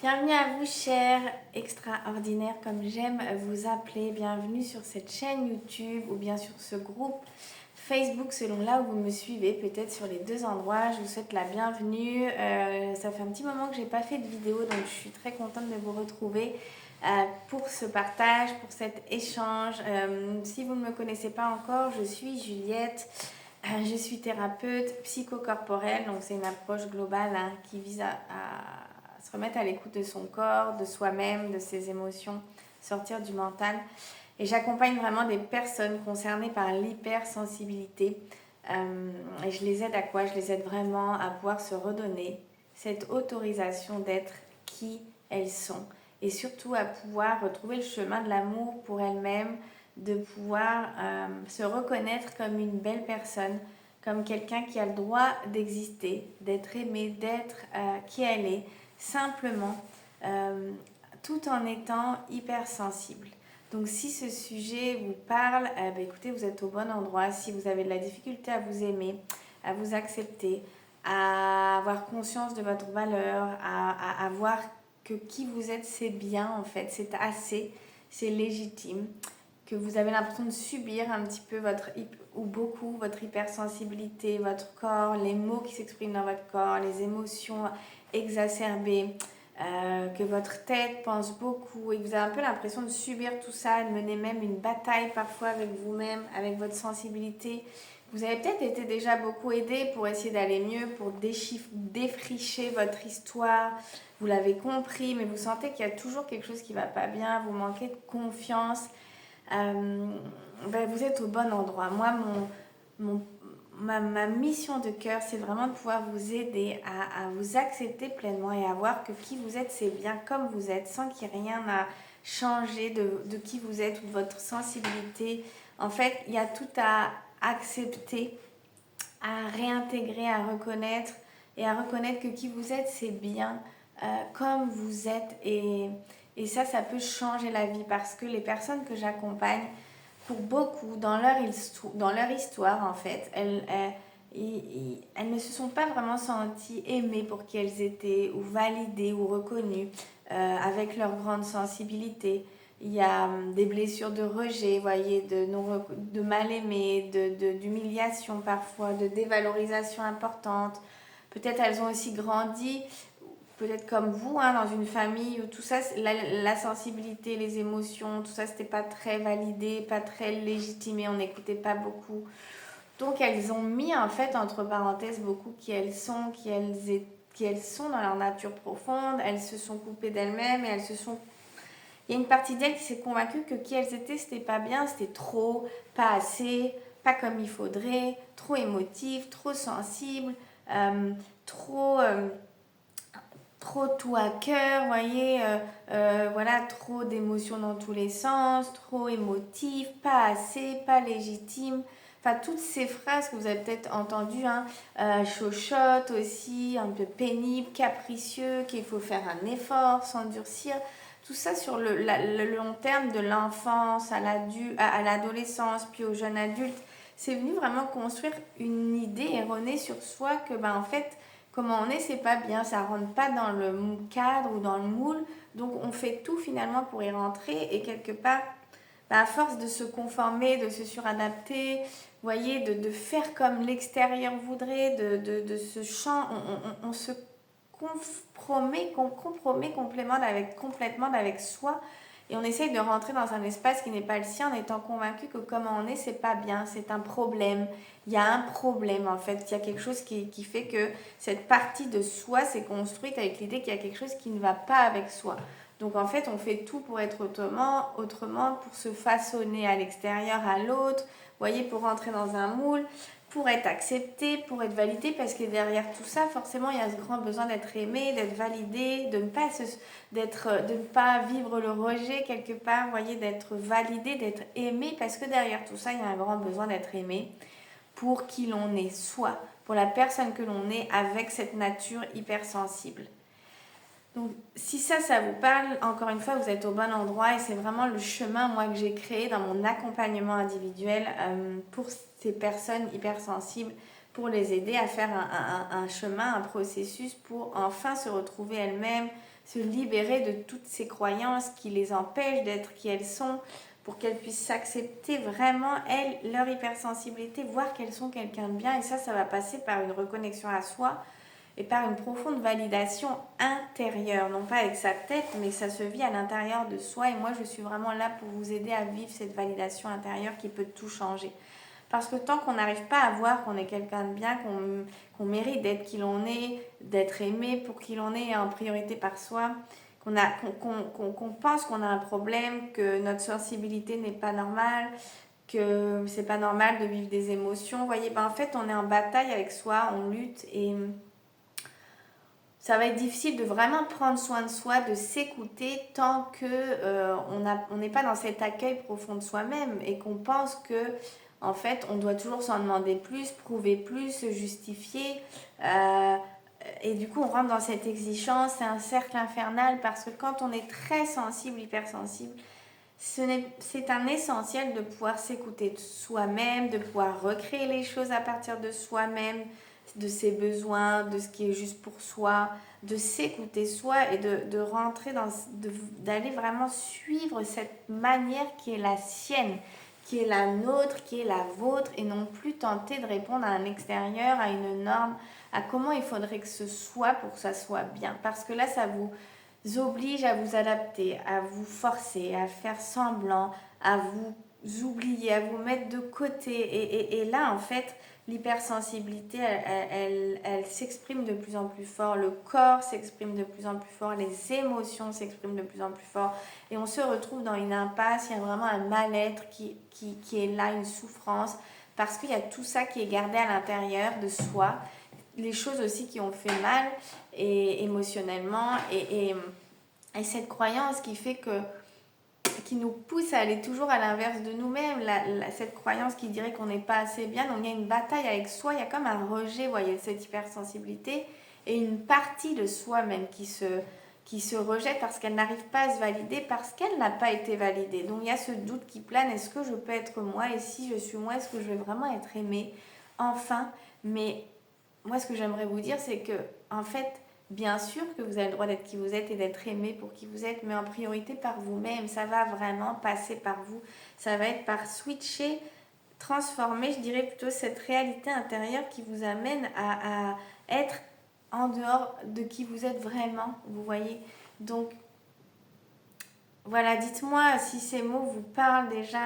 Bienvenue à vous, chers extraordinaires, comme j'aime vous appeler. Bienvenue sur cette chaîne YouTube ou bien sur ce groupe Facebook, selon là où vous me suivez, peut-être sur les deux endroits. Je vous souhaite la bienvenue. Ça fait un petit moment que j'ai pas fait de vidéo, donc je suis très contente de vous retrouver pour ce partage, pour cet échange. Si vous ne me connaissez pas encore, je suis Juliette. Je suis thérapeute psychocorporelle, donc c'est une approche globale qui vise à se remettre à l'écoute de son corps, de soi-même, de ses émotions, sortir du mental. Et j'accompagne vraiment des personnes concernées par l'hypersensibilité. Et je les aide à quoi? Je les aide vraiment à pouvoir se redonner cette autorisation d'être qui elles sont. Et surtout à pouvoir retrouver le chemin de l'amour pour elles-mêmes, de pouvoir se reconnaître comme une belle personne, comme quelqu'un qui a le droit d'exister, d'être aimé, d'être qui elle est, simplement, tout en étant hypersensible. Donc si ce sujet vous parle, écoutez, vous êtes au bon endroit. Si vous avez de la difficulté à vous aimer, à vous accepter, à avoir conscience de votre valeur, à voir que qui vous êtes, c'est bien en fait, c'est assez, c'est légitime, que vous avez l'impression de subir un petit peu ou beaucoup votre hypersensibilité, votre corps, les mots qui s'expriment dans votre corps, les émotions exacerbées, que votre tête pense beaucoup et que vous avez un peu l'impression de subir tout ça, de mener même une bataille parfois avec vous-même, avec votre sensibilité. Vous avez peut-être été déjà beaucoup aidé pour essayer d'aller mieux, pour défricher votre histoire. Vous l'avez compris, mais vous sentez qu'il y a toujours quelque chose qui ne va pas bien, vous manquez de confiance. Vous êtes au bon endroit. Moi, ma mission de cœur, c'est vraiment de pouvoir vous aider à vous accepter pleinement et à voir que qui vous êtes, c'est bien comme vous êtes, sans qu'il y ait rien à changer de qui vous êtes ou de votre sensibilité. En fait, il y a tout à accepter, à réintégrer, à reconnaître et à reconnaître que qui vous êtes, c'est bien comme vous êtes. Et ça peut changer la vie parce que les personnes que j'accompagne, pour beaucoup, dans leur histoire, en fait, elles ne se sont pas vraiment senties aimées pour qui elles étaient, ou validées, ou reconnues, avec leur grande sensibilité. Il y a des blessures de rejet, voyez, de mal-aimé, d'humiliation parfois, de dévalorisation importante. Peut-être elles ont aussi grandi peut-être comme vous, dans une famille où tout ça, la sensibilité, les émotions, tout ça, c'était pas très validé, pas très légitimé, on n'écoutait pas beaucoup. Donc elles ont mis en fait entre parenthèses beaucoup qui elles sont, qui elles sont dans leur nature profonde. Elles se sont coupées d'elles-mêmes et elles se sont... Il y a une partie d'elles qui s'est convaincue que qui elles étaient, c'était pas bien, c'était trop, pas assez, pas comme il faudrait, trop émotif, trop sensible, trop... trop tout à cœur, voyez, voilà, trop d'émotions dans tous les sens, trop émotif, pas assez, pas légitime. Enfin, toutes ces phrases que vous avez peut-être entendues, chochotte aussi, un peu pénible, capricieux, qu'il faut faire un effort, s'endurcir. Tout ça sur le long terme de l'enfance à l'adolescence, puis au jeune adulte. C'est venu vraiment construire une idée erronée sur soi que, en fait, comment on est, c'est pas bien, ça rentre pas dans le cadre ou dans le moule, donc on fait tout finalement pour y rentrer et quelque part, à force de se conformer, de se suradapter, vous voyez, de faire comme l'extérieur voudrait, de ce champ, on se compromet complètement avec soi et on essaye de rentrer dans un espace qui n'est pas le sien en étant convaincu que comment on est, c'est pas bien, c'est un problème. Il y a un problème en fait, il y a quelque chose qui fait que cette partie de soi s'est construite avec l'idée qu'il y a quelque chose qui ne va pas avec soi. Donc en fait, on fait tout pour être autrement pour se façonner à l'extérieur, à l'autre, vous voyez, pour rentrer dans un moule, pour être accepté, pour être validé, parce que derrière tout ça, forcément, il y a ce grand besoin d'être aimé, d'être validé, de ne pas vivre le rejet quelque part, vous voyez, d'être validé, d'être aimé, parce que derrière tout ça, il y a un grand besoin d'être aimé pour qui l'on est, soit pour la personne que l'on est avec cette nature hypersensible. Donc si ça vous parle, encore une fois, vous êtes au bon endroit et c'est vraiment le chemin, moi, que j'ai créé dans mon accompagnement individuel pour ces personnes hypersensibles, pour les aider à faire un chemin, un processus pour enfin se retrouver elles-mêmes, se libérer de toutes ces croyances qui les empêchent d'être qui elles sont, pour qu'elles puissent s'accepter vraiment, elles, leur hypersensibilité, voir qu'elles sont quelqu'un de bien. Et ça va passer par une reconnexion à soi et par une profonde validation intérieure, non pas avec sa tête, mais ça se vit à l'intérieur de soi. Et moi, je suis vraiment là pour vous aider à vivre cette validation intérieure qui peut tout changer. Parce que tant qu'on n'arrive pas à voir qu'on est quelqu'un de bien, qu'on mérite d'être qui l'on est, d'être aimé pour qui l'on est en priorité par soi, qu'on pense qu'on a un problème, que notre sensibilité n'est pas normale, que c'est pas normal de vivre des émotions, vous voyez, en fait on est en bataille avec soi, on lutte et ça va être difficile de vraiment prendre soin de soi, de s'écouter tant que on n'est pas dans cet accueil profond de soi-même et qu'on pense que en fait on doit toujours s'en demander plus, prouver plus, se justifier. Et du coup on rentre dans cette exigence, c'est un cercle infernal parce que quand on est très sensible, hypersensible, c'est un essentiel de pouvoir s'écouter de soi-même, de pouvoir recréer les choses à partir de soi-même, de ses besoins, de ce qui est juste pour soi, de s'écouter soi et de rentrer d'aller vraiment suivre cette manière qui est la sienne, qui est la nôtre, qui est la vôtre et non plus tenter de répondre à un extérieur, à une norme, à comment il faudrait que ce soit pour que ça soit bien. Parce que là, ça vous oblige à vous adapter, à vous forcer, à faire semblant, à vous oublier, à vous mettre de côté. Et là, en fait, l'hypersensibilité, elle s'exprime de plus en plus fort, le corps s'exprime de plus en plus fort, les émotions s'expriment de plus en plus fort. Et on se retrouve dans une impasse, il y a vraiment un mal-être qui est là, une souffrance, parce qu'il y a tout ça qui est gardé à l'intérieur de soi, les choses aussi qui ont fait mal et émotionnellement et cette croyance qui fait que qui nous pousse à aller toujours à l'inverse de nous-mêmes, cette croyance qui dirait qu'on n'est pas assez bien. Donc il y a une bataille avec soi, il y a comme un rejet, vous voyez, de cette hypersensibilité et une partie de soi-même qui se rejette parce qu'elle n'arrive pas à se valider, parce qu'elle n'a pas été validée. Donc il y a ce doute qui plane, est-ce que je peux être moi? Et si je suis moi, est-ce que je vais vraiment être aimée? Enfin, mais moi ce que j'aimerais vous dire, c'est que en fait, bien sûr que vous avez le droit d'être qui vous êtes et d'être aimé pour qui vous êtes, mais en priorité par vous-même. Ça va vraiment passer par vous. Ça va être par switcher, transformer, je dirais plutôt cette réalité intérieure qui vous amène à être en dehors de qui vous êtes vraiment, vous voyez. Donc, voilà, dites-moi si ces mots vous parlent déjà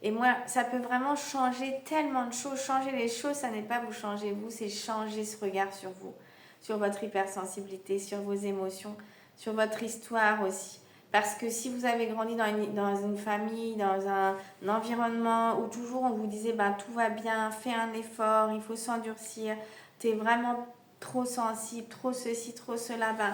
et moi, ça peut vraiment changer tellement de choses. Changer les choses, ça n'est pas vous changer vous, c'est changer ce regard sur vous, sur votre hypersensibilité, sur vos émotions, sur votre histoire aussi. Parce que si vous avez grandi dans une famille, dans un environnement où toujours on vous disait bah, tout va bien, fais un effort, il faut s'endurcir, t'es vraiment trop sensible, trop ceci, trop cela, bah,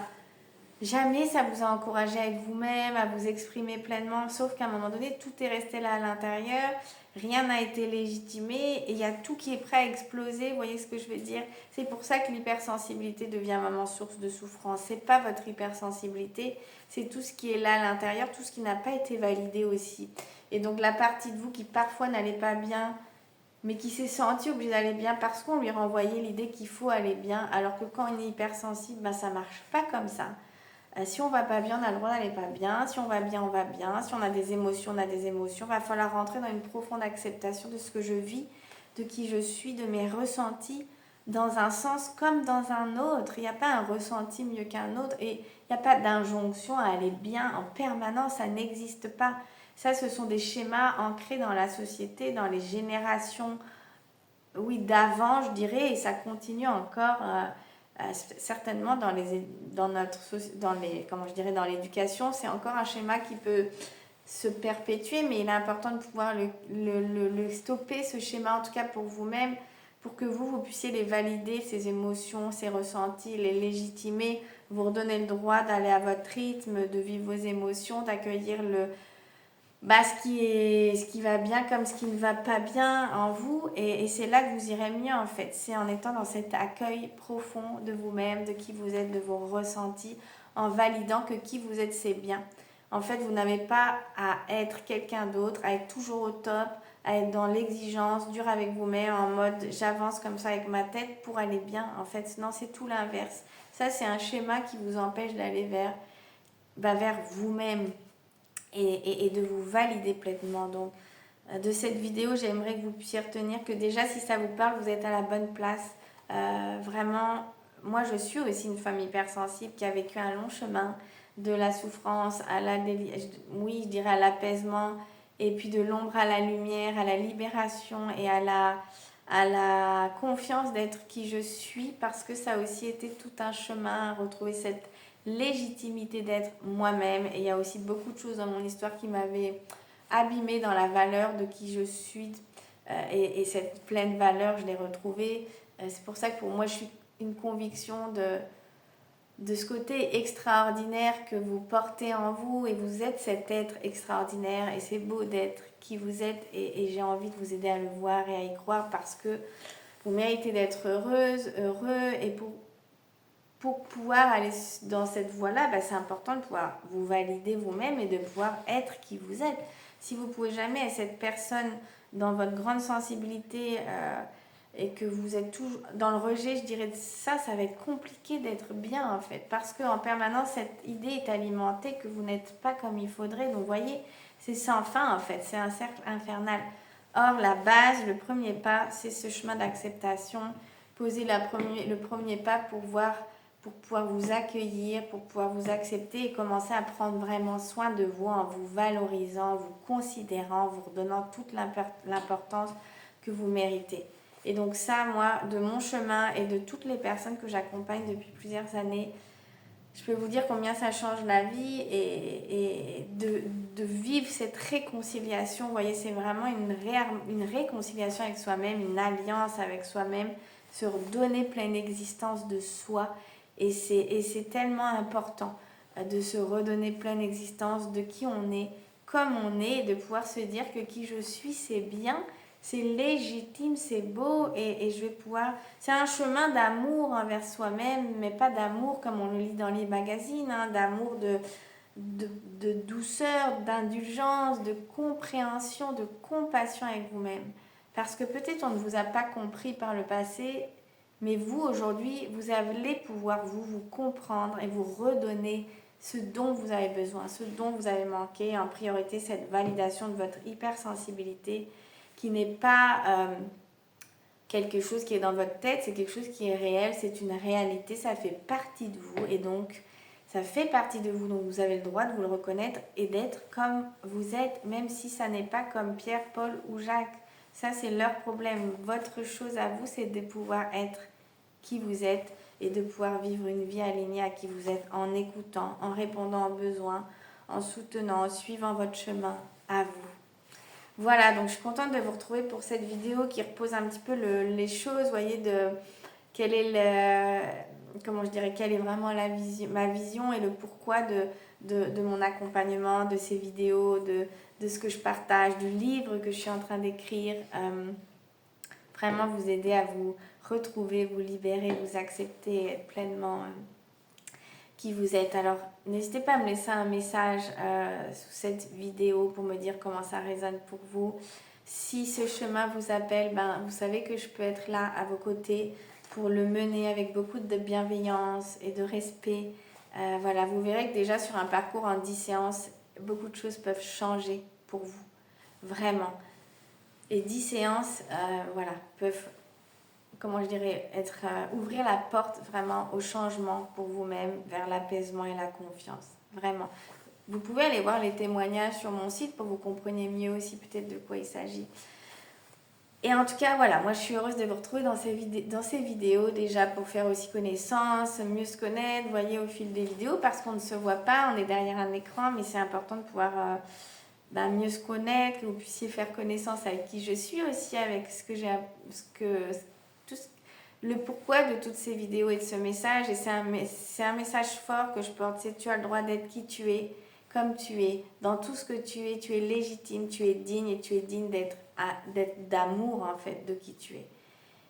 jamais ça vous a encouragé à être vous-même, à vous exprimer pleinement, sauf qu'à un moment donné, tout est resté là à l'intérieur, rien n'a été légitimé et il y a tout qui est prêt à exploser, vous voyez ce que je veux dire? C'est pour ça que l'hypersensibilité devient vraiment source de souffrance. C'est pas votre hypersensibilité, c'est tout ce qui est là à l'intérieur, tout ce qui n'a pas été validé aussi. Et donc la partie de vous qui parfois n'allait pas bien, mais qui s'est sentie obligée d'aller bien parce qu'on lui renvoyait l'idée qu'il faut aller bien, alors que quand on est hypersensible, ben, ça marche pas comme ça. Si on va pas bien, on a le droit d'aller pas bien. Si on va bien, on va bien. Si on a des émotions, on a des émotions. Il va falloir rentrer dans une profonde acceptation de ce que je vis, de qui je suis, de mes ressentis, dans un sens comme dans un autre. Il n'y a pas un ressenti mieux qu'un autre et il n'y a pas d'injonction à aller bien en permanence. Ça n'existe pas. Ça, ce sont des schémas ancrés dans la société, dans les générations, oui, d'avant, je dirais, et ça continue encore. Certainement comment je dirais, dans l'éducation, c'est encore un schéma qui peut se perpétuer, mais il est important de pouvoir le stopper, ce schéma, en tout cas pour vous-même, pour que vous puissiez les valider, ces émotions, ces ressentis, les légitimer, vous redonner le droit d'aller à votre rythme, de vivre vos émotions, d'accueillir ce qui va bien comme ce qui ne va pas bien en vous et c'est là que vous irez mieux en fait, c'est en étant dans cet accueil profond de vous-même, de qui vous êtes, de vos ressentis, en validant que qui vous êtes c'est bien. En fait, vous n'avez pas à être quelqu'un d'autre, à être toujours au top, à être dans l'exigence, dur avec vous-même, en mode j'avance comme ça avec ma tête pour aller bien. En fait, non, c'est tout l'inverse. Ça, c'est un schéma qui vous empêche d'aller vers vous-même et de vous valider pleinement. Donc, de cette vidéo, j'aimerais que vous puissiez retenir que déjà, si ça vous parle, vous êtes à la bonne place. Vraiment, moi, je suis aussi une femme hypersensible qui a vécu un long chemin de la souffrance à oui, je dirais à l'apaisement, et puis de l'ombre à la lumière, à la libération et à la confiance d'être qui je suis, parce que ça a aussi été tout un chemin à retrouver cette légitimité d'être moi-même. Et il y a aussi beaucoup de choses dans mon histoire qui m'avaient abîmée dans la valeur de qui je suis, et cette pleine valeur, je l'ai retrouvée. C'est pour ça que pour moi, je suis une conviction de ce côté extraordinaire que vous portez en vous, et vous êtes cet être extraordinaire, et c'est beau d'être qui vous êtes, et j'ai envie de vous aider à le voir et à y croire, parce que vous méritez d'être heureuse, heureux, et pour pouvoir aller dans cette voie-là, c'est important de pouvoir vous valider vous-même et de pouvoir être qui vous êtes. Si vous ne pouvez jamais être cette personne dans votre grande sensibilité, et que vous êtes toujours dans le rejet, je dirais, ça va être compliqué d'être bien en fait, parce qu'en permanence cette idée est alimentée que vous n'êtes pas comme il faudrait. Donc vous voyez, c'est sans fin en fait, c'est un cercle infernal. Or la base, le premier pas, c'est ce chemin d'acceptation. Poser le premier pas pour pouvoir vous accueillir, pour pouvoir vous accepter, et commencer à prendre vraiment soin de vous en vous valorisant, vous considérant, vous redonnant toute l'importance que vous méritez. Et donc ça, moi, de mon chemin et de toutes les personnes que j'accompagne depuis plusieurs années, je peux vous dire combien ça change la vie, et de vivre cette réconciliation. Vous voyez, c'est vraiment une réconciliation avec soi-même, une alliance avec soi-même, se redonner pleine existence de soi. Et c'est tellement important de se redonner pleine existence de qui on est, comme on est, et de pouvoir se dire que qui je suis, c'est bien, c'est légitime, c'est beau, et je vais pouvoir... C'est un chemin d'amour envers soi-même, mais pas d'amour comme on le lit dans les magazines, hein, d'amour de douceur, d'indulgence, de compréhension, de compassion avec vous-même. Parce que peut-être on ne vous a pas compris par le passé, mais vous, aujourd'hui, vous allez pouvoir vous comprendre et vous redonner ce dont vous avez besoin, ce dont vous avez manqué, en priorité cette validation de votre hypersensibilité, qui n'est pas quelque chose qui est dans votre tête, c'est quelque chose qui est réel, c'est une réalité, ça fait partie de vous, et donc ça fait partie de vous, donc vous avez le droit de vous le reconnaître et d'être comme vous êtes, même si ça n'est pas comme Pierre, Paul ou Jacques. Ça, c'est leur problème. Votre chose à vous, c'est de pouvoir être qui vous êtes et de pouvoir vivre une vie alignée à qui vous êtes, en écoutant, en répondant aux besoins, en soutenant, en suivant votre chemin à vous. Voilà, donc je suis contente de vous retrouver pour cette vidéo qui repose un petit peu les choses, vous voyez, de quelle est vraiment ma vision et le pourquoi de mon accompagnement, de ces vidéos, de ce que je partage, du livre que je suis en train d'écrire. Vraiment vous aider à vous retrouver, vous libérer, vous accepter, être pleinement qui vous êtes. Alors n'hésitez pas à me laisser un message sous cette vidéo pour me dire comment ça résonne pour vous. Si ce chemin vous appelle, vous savez que je peux être là à vos côtés pour le mener avec beaucoup de bienveillance et de respect. Voilà, vous verrez que déjà sur un parcours en 10 séances, beaucoup de choses peuvent changer pour vous, vraiment. Et 10 séances, peuvent, ouvrir la porte vraiment au changement pour vous-même, vers l'apaisement et la confiance. Vraiment. Vous pouvez aller voir les témoignages sur mon site pour que vous compreniez mieux aussi peut-être de quoi il s'agit. Et en tout cas, voilà, moi je suis heureuse de vous retrouver dans ces vidéos déjà pour faire aussi connaissance, mieux se connaître, vous voyez, au fil des vidéos, parce qu'on ne se voit pas, on est derrière un écran, mais c'est important de pouvoir mieux se connaître, que vous puissiez faire connaissance avec qui je suis aussi, avec le pourquoi de toutes ces vidéos et de ce message. Et c'est un message fort que je porte, c'est: tu as le droit d'être qui tu es, comme tu es, dans tout ce que tu es légitime, tu es digne, et tu es digne d'amour en fait de qui tu es.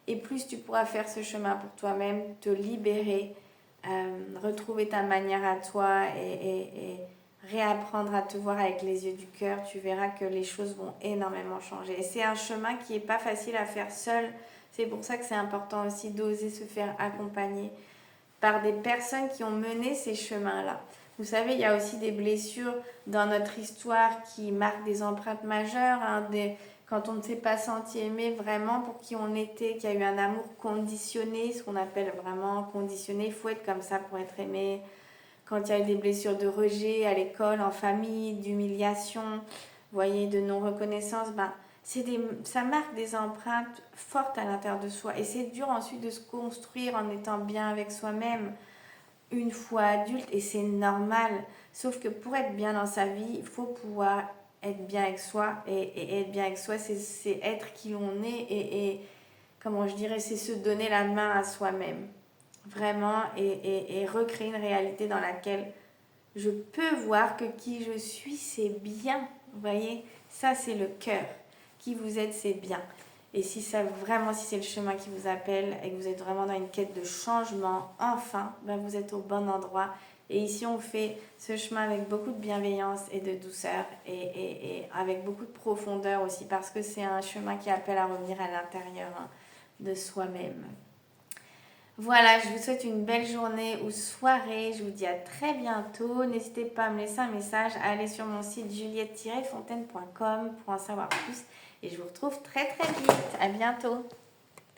Et plus tu pourras faire ce chemin pour toi-même, te libérer, retrouver ta manière à toi, et réapprendre à te voir avec les yeux du cœur, tu verras que les choses vont énormément changer. Et c'est un chemin qui n'est pas facile à faire seul. C'est pour ça que c'est important aussi d'oser se faire accompagner par des personnes qui ont mené ces chemins-là. Vous savez, il y a aussi des blessures dans notre histoire qui marquent des empreintes majeures, hein, quand on ne s'est pas senti aimé vraiment pour qui on était, qu'il y a eu un amour conditionné, ce qu'on appelle vraiment conditionné. Il faut être comme ça pour être aimé. Quand il y a eu des blessures de rejet à l'école, en famille, d'humiliation, vous voyez, de non-reconnaissance, ça marque des empreintes fortes à l'intérieur de soi. Et c'est dur ensuite de se construire en étant bien avec soi-même une fois adulte, et c'est normal. Sauf que pour être bien dans sa vie, il faut pouvoir être bien avec soi. Et être bien avec soi, c'est être qui on est. Et comment je dirais, c'est se donner la main à soi-même. Vraiment, et recréer une réalité dans laquelle je peux voir que qui je suis, c'est bien. Vous voyez, ça c'est le cœur. Qui vous êtes, c'est bien. Et si ça vraiment, si c'est le chemin qui vous appelle et que vous êtes vraiment dans une quête de changement, enfin, vous êtes au bon endroit. Et ici, on fait ce chemin avec beaucoup de bienveillance et de douceur et avec beaucoup de profondeur aussi, parce que c'est un chemin qui appelle à revenir à l'intérieur, hein, de soi-même. Voilà, je vous souhaite une belle journée ou soirée. Je vous dis à très bientôt. N'hésitez pas à me laisser un message, à aller sur mon site juliette-fontaine.com pour en savoir plus. Et je vous retrouve très très vite. À bientôt.